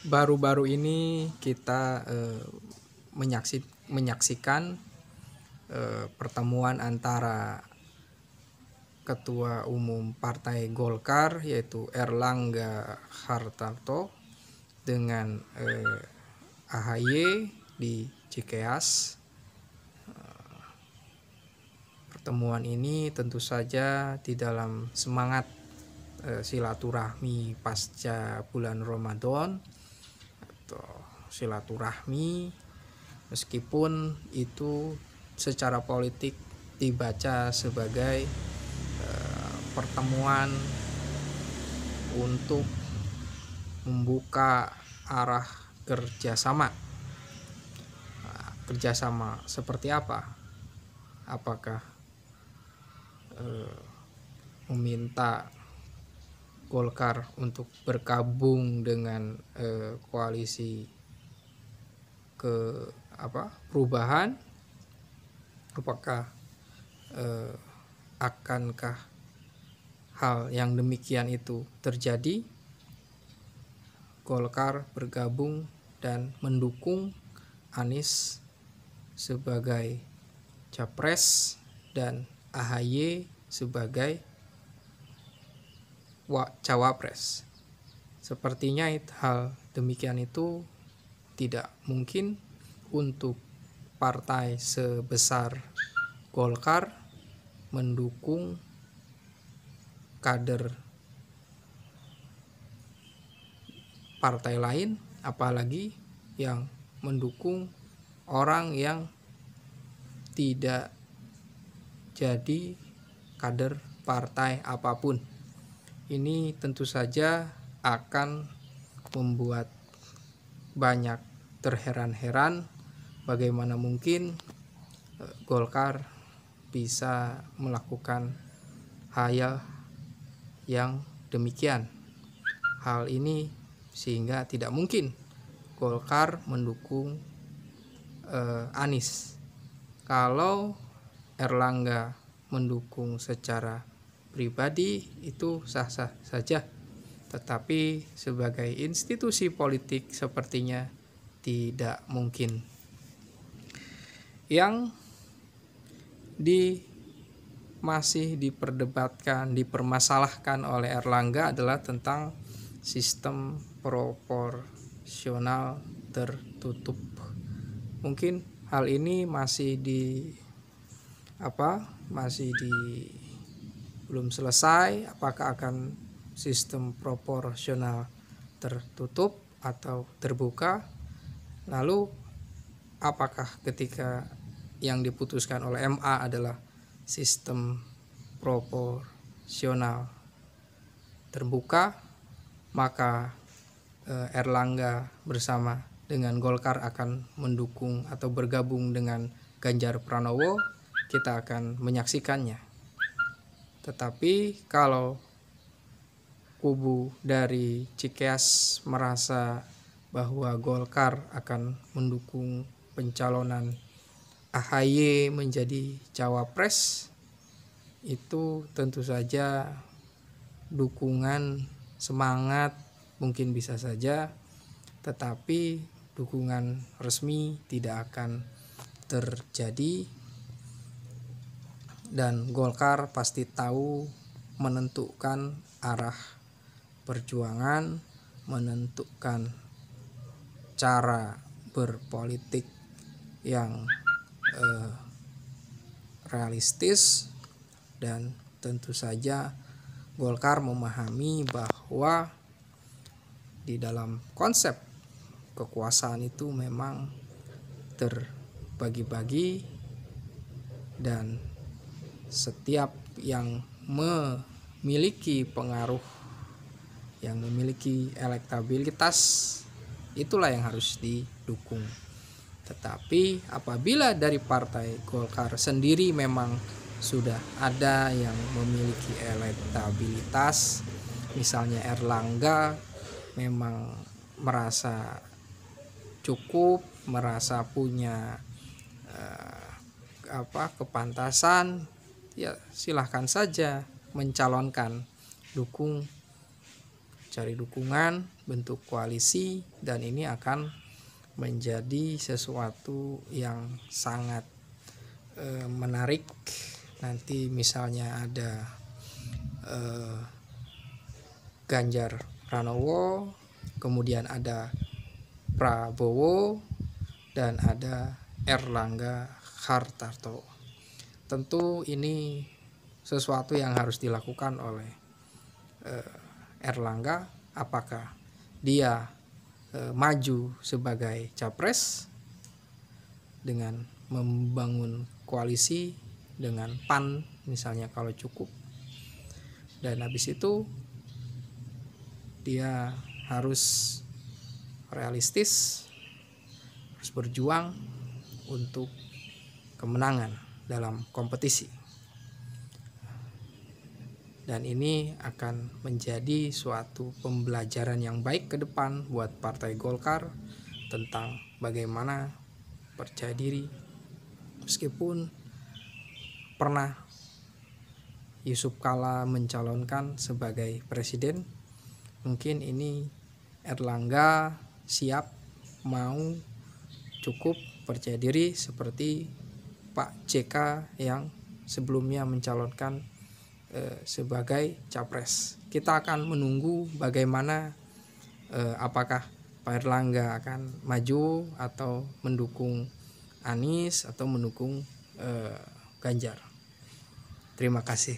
Baru-baru ini kita menyaksikan pertemuan antara Ketua Umum Partai Golkar yaitu Erlangga Hartarto dengan AHY di Cikeas. Pertemuan ini tentu saja di dalam semangat silaturahmi pasca bulan Ramadan atau silaturahmi, meskipun itu secara politik dibaca sebagai pertemuan untuk membuka arah kerjasama. Kerjasama seperti apa? Apakah meminta Golkar untuk bergabung dengan koalisi perubahan? Apakah akankah hal yang demikian itu terjadi? Golkar bergabung dan mendukung Anies sebagai capres dan AHY sebagai cawapres. Sepertinya hal demikian itu tidak mungkin untuk partai sebesar Golkar mendukung kader partai lain, apalagi yang mendukung orang yang tidak jadi kader partai apapun. Ini tentu saja akan membuat banyak terheran-heran bagaimana mungkin Golkar bisa melakukan hal yang demikian. Hal ini sehingga tidak mungkin Golkar mendukung Anies. Kalau Erlangga mendukung secara pribadi itu sah-sah saja, tetapi sebagai institusi politik sepertinya tidak mungkin. Yang masih diperdebatkan, dipermasalahkan oleh Erlangga adalah tentang sistem proporsional tertutup. Mungkin hal ini belum selesai. Apakah akan sistem proporsional tertutup atau terbuka? Lalu apakah ketika yang diputuskan oleh MA adalah sistem proporsional terbuka, maka Erlangga bersama dengan Golkar akan mendukung atau bergabung dengan Ganjar Pranowo? Kita akan menyaksikannya. Tetapi kalau kubu dari Cikeas merasa bahwa Golkar akan mendukung pencalonan AHY menjadi cawapres, itu tentu saja dukungan, semangat mungkin bisa saja, tetapi dukungan resmi tidak akan terjadi. Dan Golkar pasti tahu menentukan arah perjuangan, menentukan cara berpolitik yang realistis, dan tentu saja Golkar memahami bahwa di dalam konsep kekuasaan itu memang terbagi-bagi, dan setiap yang memiliki pengaruh, yang memiliki elektabilitas, itulah yang harus didukung. Tetapi apabila dari partai Golkar sendiri memang sudah ada yang memiliki elektabilitas, misalnya Erlangga memang merasa cukup, merasa punya kepantasan, ya silahkan saja mencalonkan, dukung cari dukungan, bentuk koalisi, dan ini akan menjadi sesuatu yang sangat menarik. Nanti misalnya ada Ganjar Pranowo, kemudian ada Prabowo, dan ada Erlangga Hartarto. Tentu ini sesuatu yang harus dilakukan oleh Erlangga. Apakah dia maju sebagai capres dengan membangun koalisi dengan PAN misalnya kalau cukup, dan habis itu dia harus realistis, harus berjuang untuk kemenangan dalam kompetisi. Dan ini akan menjadi suatu pembelajaran yang baik ke depan buat Partai Golkar tentang bagaimana percaya diri. Meskipun pernah Yusuf Kala mencalonkan sebagai presiden, mungkin ini Erlangga siap, mau, cukup percaya diri seperti Pak JK yang sebelumnya mencalonkan sebagai capres. Kita akan menunggu bagaimana apakah Pak Erlangga akan maju atau mendukung Anies atau mendukung Ganjar. Terima kasih.